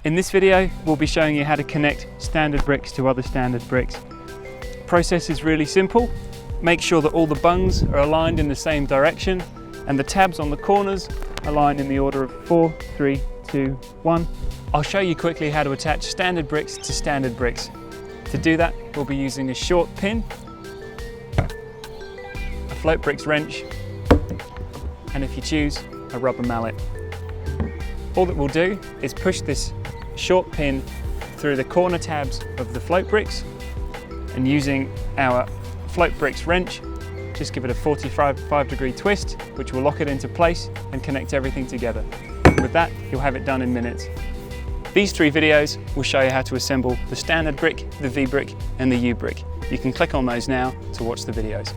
In this video, we'll be showing you how to connect standard bricks to other standard bricks. The process is really simple. Make sure that all the bungs are aligned in the same direction and the tabs on the corners align in the order of 4, 3, 2, 1. I'll show you quickly how to attach standard bricks to standard bricks. To do that, we'll be using a short pin, a FloatBricks wrench, and if you choose, a rubber mallet. All that we'll do is push this short pin through the corner tabs of the FloatBricks, and using our FloatBricks wrench, just give it a 45-degree twist, which will lock it into place and connect everything together. With that, you'll have it done in minutes. These 3 videos will show you how to assemble the standard brick, the V brick, and the U brick. You can click on those now to watch the videos.